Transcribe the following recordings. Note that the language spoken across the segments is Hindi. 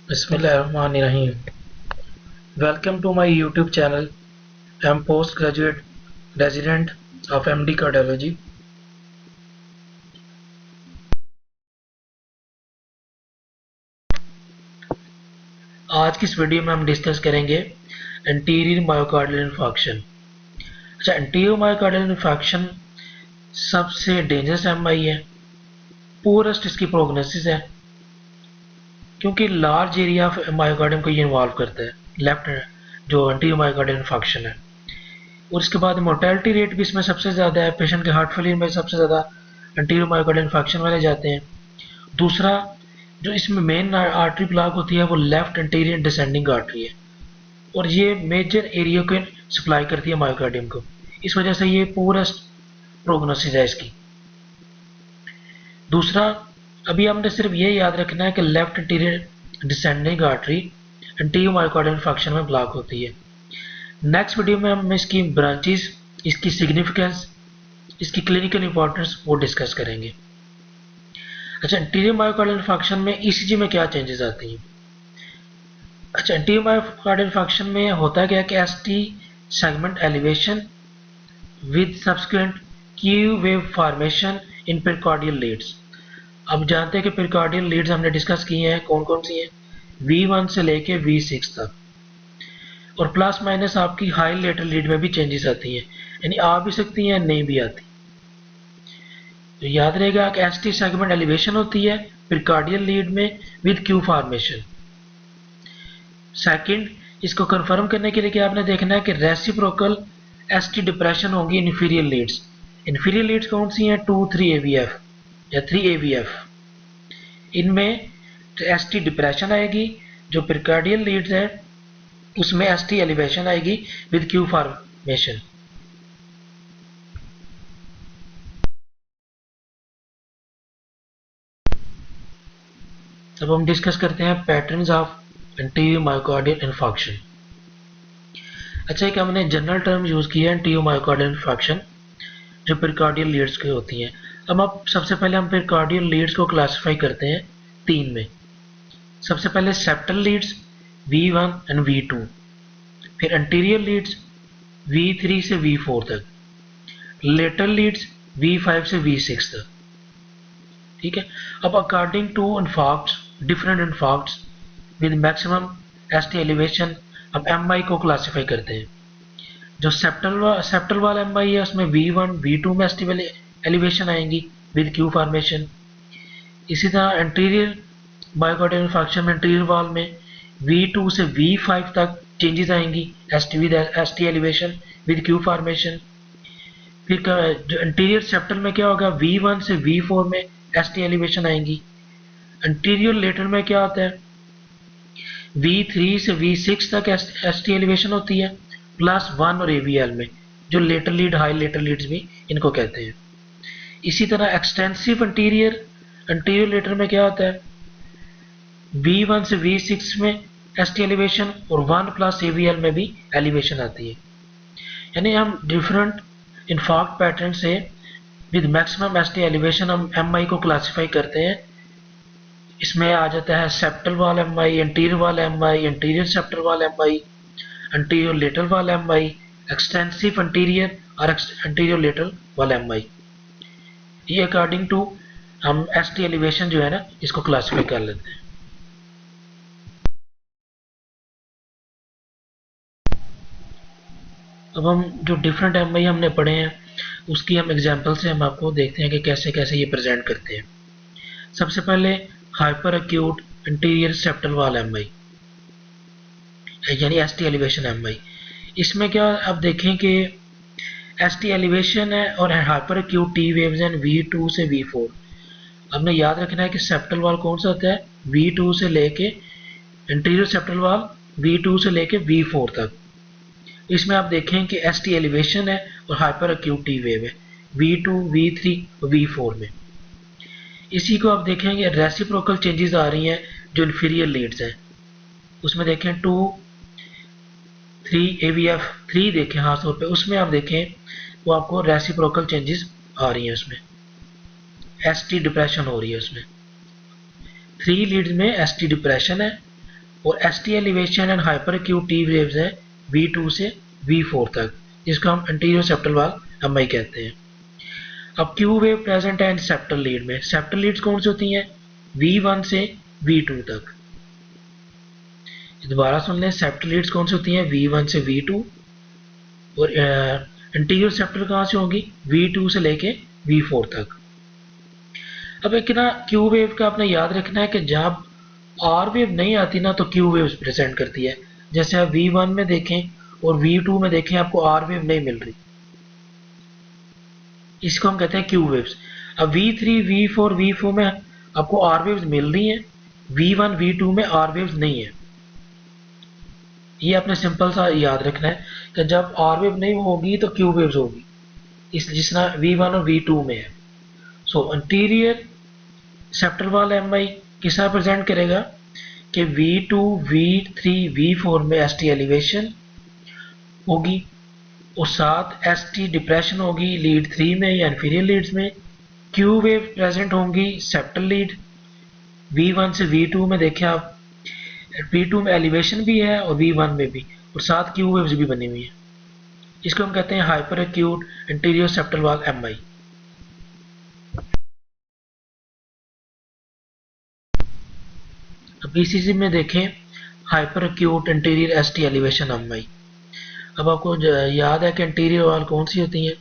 Bismillahirrahmanirrahim. Welcome to my YouTube channel. I am postgraduate resident of MD Cardiology. आज की इस वीडियो में हम डिस्कस करेंगे एंटीरियर मायोकार्डियल इन्फार्क्शन। अच्छा, एंटीरियर मायोकार्डियल इन्फार्क्शन सबसे डेंजरस एमआई है, पूरेस्ट इसकी प्रोग्नोसिस है, क्योंकि लार्ज एरिया ऑफ मायोकार्डियम को ये इन्वॉल्व करता है, लेफ्ट जो एंटीरियर मायोकार्डियल इन्फार्क्शन है। और इसके बाद मोर्टेलिटी रेट भी इसमें सबसे ज़्यादा है, पेशेंट के हार्ट फेलियर में सबसे ज़्यादा एंटीरियर मायोकार्डियल इन्फार्क्शन वाले जाते हैं। दूसरा, जो इसमें मेन आर्टरी ब्लॉक होती है वो लेफ्ट एंटीरियर डिसेंडिंग आर्टरी है, और ये मेजर एरिया को सप्लाई करती है मायोकार्डियम को। इस वजह से ये पूरेस्ट प्रोग्नोसिस है इसकी। दूसरा, अभी हमने सिर्फ ये याद रखना है कि left anterior descending artery anterior myocardial infarction में ब्लॉक होती है। नेक्स्ट वीडियो में हम इसकी ब्रांचेस, इसकी सिग्निफिकेंस, इसकी क्लिनिकल इंपॉर्टेंस वो डिस्कस करेंगे। अच्छा, एंटीरियर मायोकार्डियल इन्फार्क्शन में ईसीजी में क्या चेंजेस आती हैं? अच्छा, एंटीरियर मायोकार्डियल इन्फार्क्शन में होता क्या है कि ST segment elevation with subsequent Q wave formation in pericardial leads. अब जानते हैं कि पेरिकार्डियल लीड्स हमने डिस्कस की हैं, कौन कौन सी हैं? V1 से लेके V6 तक। और प्लस माइनस आपकी हाई लेटरल लीड में भी चेंजेस आती हैं, यानी आ भी सकती हैं, नहीं भी आती। तो याद रहेगा कि एसटी सेगमेंट एलिवेशन होती है पेरिकार्डियल लीड में विद क्यू फॉर्मेशन। सेकंड, इसको कंफर्म करने के लिए क्या आपने देखना है कि रेसिप्रोकल एसटी डिप्रेशन होंगी इंफीरियर लीड्स। इंफीरियर लीड्स कौन सी हैं? 2, 3 AVF या 3 AVF। इनमें एसटी डिप्रेशन आएगी, जो पेरिकार्डियल लीड्स है उसमें एसटी एलिवेशन आएगी विद क्यू फॉर्मेशन। अब हम डिस्कस करते हैं patterns of anterior myocardial infarction. अच्छा, एक हमने जनरल टर्म यूज किया है एंटीरियर मायोकार्डियल इन्फार्क्शन, जो पेरिकार्डियल लीड्स की होती हैं। अब सबसे पहले हम पेरिकार्डियल लीड्स को क्लासिफाई करते हैं 3 में। सबसे पहले septal Leeds V1 and V2, फिर एंटीरियर लीड्स V3 से V4 तक, लेटरल लीड्स V5 से V6 तक। ठीक है। अब according to infarcts, different infarcts with maximum ST elevation, हम एमआई को क्लासिफाई करते हैं। जो सेप्टल वाला एमआई है उसमें V1 V2 में एसटी एलिवेशन आएंगी विद क्यू फॉर्मेशन। इसी तरह एंटीरियर मायोकार्डियल इन्फार्क्शन में एंटीरियर वॉल में V2 से V5 तक चेंजेस आएंगी ST with ST elevation with Q formation. फिर जो एंटीरियर सेप्टल में क्या होगा? V1 से V4 में एसटी एलिवेशन आएंगी। एंटीरियर लेटरल में क्या होता है? V3 से V6 तक एसटी एलिवेशन होती है, प्लस 1 और AVL में, जो lateral lead, high lateral leads भी इनको कहते हैं। इसी तरह एक्सटेंसिव एंटीरियर लेटर में क्या होता है? V1 से V6 में एसटी एलिवेशन और 1 प्लस AVL में भी एलिवेशन आती है। यानी हम डिफरेंट इन्फार्क्ट पैटर्न से विद मैक्सिमम एसटी एलिवेशन हम एमआई को क्लासिफाई करते हैं। इसमें आ जाता है सेप्टल वाला एमआई, एंटीरियर वाला एमआई, एंटीरियर सेप्टल वाला एमआई, एंटीरियर लेटरल वाला एमआई, एक्सटेंसिव एंटीरियर और एंटीरियर लेटरल वाला एमआई। ये अकॉर्डिंग टू हम एसटी एलिवेशन जो है ना, इसको क्लासिफाई कर लेते हैं। अब हम जो डिफरेंट एमआई हमने पढ़े हैं उसकी हम एग्जांपल से हम आपको देखते हैं कि कैसे कैसे ये प्रेजेंट करते हैं। सबसे पहले हाइपर एक्यूट एंटीरियर सेप्टल वाला एमआई, यानी एसटी एलिवेशन एमआई। इसमें क्या आप देखें कि एसटी एलिवेशन है और हाइपर एक्यूट टी वेव्स हैं V2 से V4। हमने याद रखना है कि सेप्टल वाल कौन सा होता है? V2 से लेके एंटीरियर सेप्टल वाल V2 से लेके V4 तक। इसमें आप देखें कि एसटी एलिवेशन है और हाइपर एक्यूट टी वेव है V2, V3 और V4 में। इसी को आप देखेंगे रेसिप्रोकल चेंजेस आ रही हैं जो इंफीरियर लीड्स हैं, उसमें देखें 2, 3 AVF 3 देखें खास तौर पे, उसमें आप देखें वो आपको रेसिप्रोकल चेंजेस आ रही हैं, उसमें एसटी डिप्रेशन हो रही है। उसमें 3 लीड्स में एसटी डिप्रेशन है और ST elevation and hyper acute T waves है V2 से V4 तक, जिसको हम एंटीरियर सेप्टल वाल MI कहते हैं। अब Q वेव प्रेजेंट है सेप्टल लीड में। सेप्टल लीड्स कौन सी होती हैं? V1 से V2 तक। दोबारा सुन लें, सेप्टल लीड्स कौन सी होती हैं? V1 से V2। और एंटीरियर सेप्टल कहाँ से होगी? V2 से लेके V4 तक। अब एक ना Q वेव का आपने याद रखना है कि जब R वेव नहीं आती ना तो Q वेव प्रेजेंट करती है। जैसे आप V1 में देखें और V2 में देखें आपको R वेव नहीं मिल रही, इसको हम कहते हैं Q वेव्स। अब V3, V4, V4 में आपको R वेव्स मिल रही हैं, V1, V2 में R वेव्स नहीं है। ये आपने सिंपल सा याद रखना है कि जब R वेव नहीं होगी तो Q वेव्स होगी, इस जिस तरह V1 और V2 में है। सो अंटीरियर सेप्टल वाल MI किस तरह प्रेजेंट करेगा कि V2, V3, V4 में ST एलिवेशन होगी और साथ ST डिप्रेशन होगी लीड 3 में या इंफीरियर लीड्स में। Q वेव प्रेजेंट होंगी सेप्टल लीड V1 से V2 में। देखें आप V2 में एलिवेशन भी है और V1 में भी, और साथ Q वेव्स भी बनी हुई है। इसको हम कहते हैं हाइपर एक्यूट एंटीरियर सेप्टल वाल MI। अब BCC में देखें hyper acute anterior ST elevation MI। अब आपको याद है कि एंटीरियर वाल कौन सी होती हैं?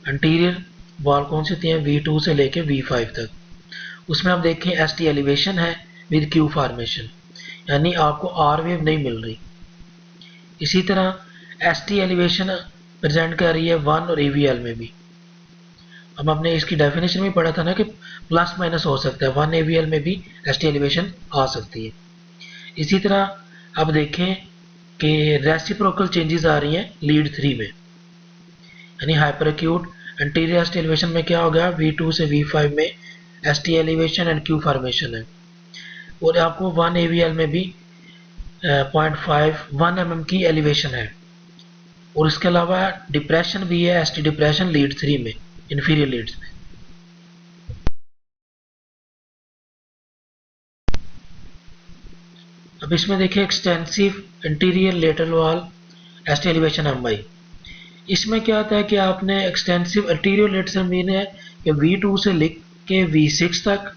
एंटीरियर वाल कौन सी होती हैं? V2 से लेके V5 तक। उसमें आप देखें ST एलिवेशन है विद Q फॉर्मेशन, यानी आपको R वेव नहीं मिल रही। इसी तरह ST एलिवेशन प्रेजेंट कर रही है 1 और AVL में भी। अब हमने इसकी डेफिनेशन में पढ़ा था ना कि प्लस माइनस हो सकता है, 1 AVL में भी ST एलिवेशन आ सकती है। इसी तरह अब देखें कि रेसिप्रोकल चेंजेस आ रही हैं लीड 3 में, यानी hyper acute anterior ST elevation में क्या होगा? V2 से V5 में ST elevation and Q formation है, और आपको 1 AVL में भी 0.51 mm की एलिवेशन है, और इसके अलावा डिप्रेशन भी है, ST डिप्रेशन लीड 3 में, इंफीरियर लीड्स में। अब इसमें देखिए एक्सटेंसिव एंटीरियर लेटरल वाल ST एलिवेशन MI। इसमें क्या होता है कि आपने एक्सटेंसिव एंटीरियर लेटरल मीन है कि V2 से लिख के V6 तक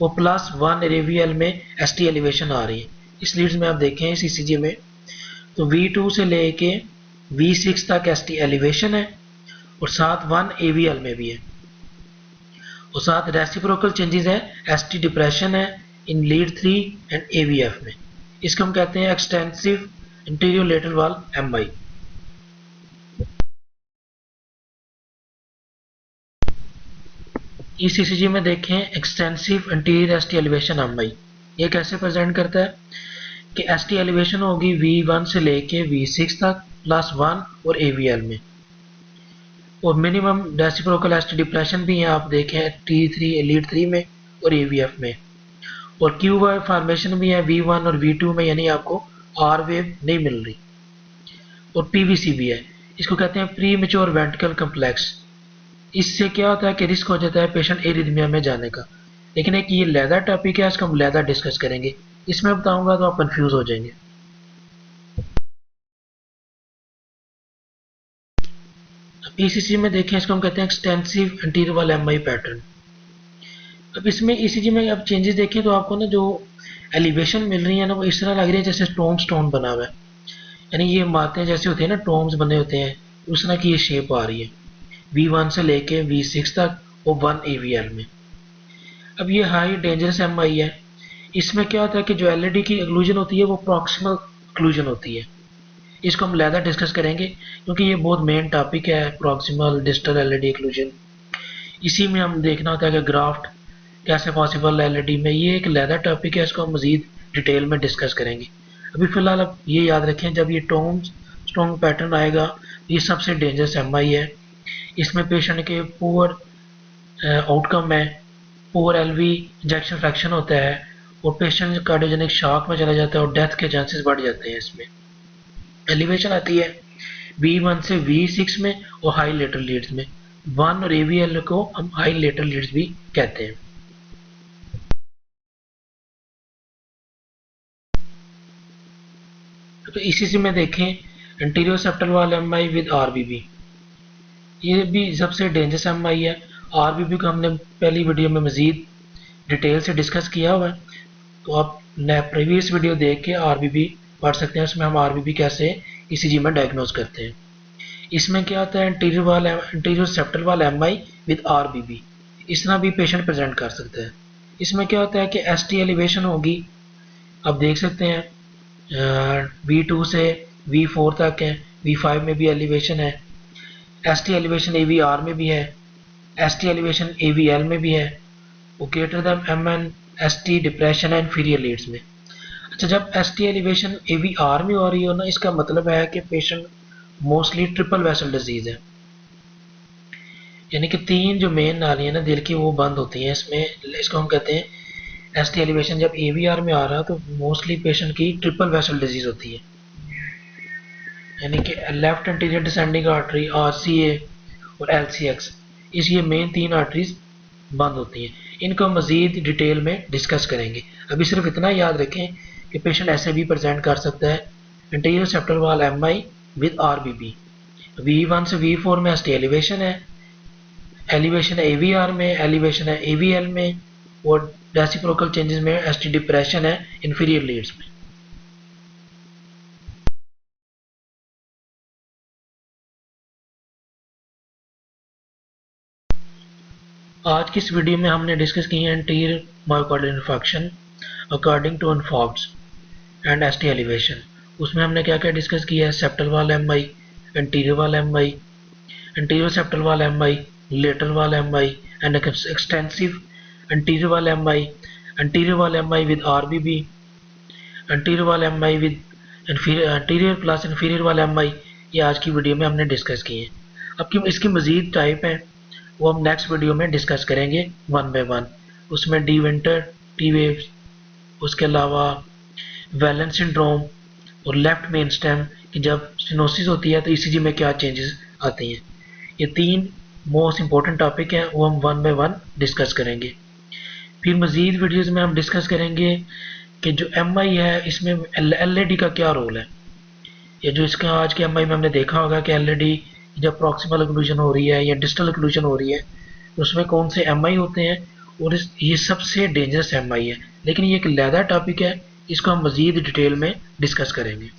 और प्लस 1 AVL में ST एलिवेशन आ रही है। इस लीड्स में आप देखें इस ECG में तो V2 से लेके V6 तक ST एलिवेशन है और साथ 1 AVL में भी है, और साथ रेसिप्रोकल चेंजेस है, ST डिप्रेशन है इन लीड 3 एंड AVF में। इसको हम कहते हैं एक्सटेंसिव इंटीरियर लेटरल वाल MI। इस ECG में देखें extensive interior ST elevation MI। ये कैसे प्रेजेंट करता है कि ST एलिवेशन होगी V1 से लेके V6 तक प्लस 1 और AVL में, और मिनिमम रेसिप्रोकल ST डिप्रेशन भी है आप देखें T3 लीड 3 में और AVF में, और Q वेव फॉर्मेशन भी है V1 और V2 में, यानी आपको R वेव नहीं मिल रही, और PVC भी है। इसको कहते हैं प्री मेच्योर वेंट्रिकल कम्प्लेक्स। इससे क्या होता है कि रिस्क हो जाता है पेशेंट एरिथमिया में जाने का। लेकिन एक ये लैदा टॉपिक है, इसको हम लैदा डिस्कस करेंगे, इसमें बताऊंगा तो आप कंफ्यूज हो जाएंगे। ECG में देखें इसको हम कहते हैं एक्सटेंसिव एंटीरियर वाल MI पैटर्न। अब इसमें ECG में आप चेंजेस देखें तो आपको ना जो एलिवेशन मिल रही है ना वो इस तरह लग रही है जैसे स्टोन स्टोन बना हुआ है, यानी ये माते जैसे होते हैं ना, टोम्स बने होते हैं, उस तरह की ये शेप आ रही है V1 से लेके V6 तक और 1 AVL में। अब ये हाई डेंजरस MI है। इसमें क्या होता है कि जो LED की एक्लूजन होती है वो प्रॉक्सिमल एक्लूजन होती है। इसको हम लैदा डिस्कस करेंगे क्योंकि ये बहुत मेन टॉपिक है, प्रॉक्सिमल डिस्टल LED एक्लूजन। इसी में हम देखना होता है कि ग्राफ्ट कैसे पॉसिबल है LED में। ये एक लैदा टॉपिक है, इसको हम मजीद डिटेल में डिस्कस करेंगे। अभी फिलहाल आप ये याद रखें जब ये टोम्स स्ट्रॉन्ग पैटर्न आएगा ये सबसे डेंजरस MI है। इसमें पेशेंट के पुअर आउटकम है, पुअर LV इंजेक्शन फ्रैक्शन होता है, और पेशेंट कार्डियोजेनिक शॉक में चला जाता है और डेथ के चांसेस बढ़ जाते हैं। इसमें एलिवेशन आती है V1 से V6 में और हाई लेटरल लीड्स में। 1 और AVL को हम हाई लेटरल लीड्स भी कहते हैं। तो इसी में देखें anterior septal wall MI with RBB, ये भी सबसे डेंजरस एमआई है। आरबीबी को हमने पहली वीडियो में मज़ीद डिटेल से डिस्कस किया हुआ है, तो आप प्रीवियस वीडियो देख के आरबीबी पढ़ सकते हैं। उसमें हम आरबीबी कैसे ईसीजी में डायग्नोज करते हैं। इसमें क्या होता है, anterior septal wall MI with RBB, इस तरह भी पेशेंट प्रेजेंट कर सकता है। इसमें क्या होता है कि एसटी एलिवेशन होगी, आप देख सकते हैं V2 से V4 तक है, V5 में भी एलिवेशन है, एसटी एलिवेशन AVR में भी है, एसटी एलिवेशन AVL में भी है, वो greater than MN ST depression and inferior leads में। अच्छा, जब ST एलिवेशन AVR में हो रही हो ना, इसका मतलब है कि patient mostly triple vessel disease है, यानी कि 3 जो मेन नाली है ना दिल की वो बंद होती हैं इसमें। इसको हम कहते हैं ST एलिवेशन जब AVR में आ रहा तो मोस्टली पेशेंट की ट्रिपल वेसल डिजीज होती है, यानी कि left anterior descending artery RCA और LCX, इस ये मेन 3 आर्टरीज बंद होती हैं। इनको मज़ीद डिटेल में डिस्कस करेंगे। अभी सिर्फ इतना याद रखें कि पेशेंट ऐसे भी प्रेजेंट कर सकता है anterior septal wall MI with RBB. V1 से V4 में ST एलिवेशन है, एलिवेशन है AVR में, एलिवेशन है AVL में, और रेसिप्रोकल चेंजेस में ST डिप्रेशन है इंफीरियर लीड्स में। आज की इस वीडियो में हमने डिस्कस की है anterior myocardial infarction according to infarcts and ST elevation. उसमें हमने क्या क्या डिस्कस किया है, septal wall MI, anterior wall MI, anterior septal wall MI, lateral wall MI and extensive anterior wall MI, anterior wall MI with RBB, anterior wall MI with anterior plus inferior wall MI. ये आज की वीडियो में हमने डिस्कस किए हैं। अब इसकी मज़ीद टाइप हैं वो हम नेक्स्ट वीडियो में डिस्कस करेंगे वन बाय वन। उसमें डी विंटर, टी वेव्स, उसके अलावा वैलेंस सिंड्रोम और लेफ्ट मेन स्टेम की जब स्टेनोसिस होती है तो ईसीजी में क्या चेंजेस आते हैं। ये 3 मोस्ट इंपॉर्टेंट टॉपिक हैं, वो हम वन बाय वन डिस्कस करेंगे। फिर मज़ीद वीडियोस में हम डिस्कस करेंगे कि जो एमआई है इसमें एलएडी का क्या रोल है। ये जो इसका आज के एमआई में हमने देखा होगा कि एलएडी जब प्रॉक्सिमल ओक्लूजन हो रही है या डिस्टल ओक्लूजन हो रही है तो उसमें कौन से एमआई होते हैं, और ये सबसे डेंजरस एमआई है। लेकिन ये एक लैदा टॉपिक है, इसको हम मज़ीद डिटेल में डिस्कस करेंगे।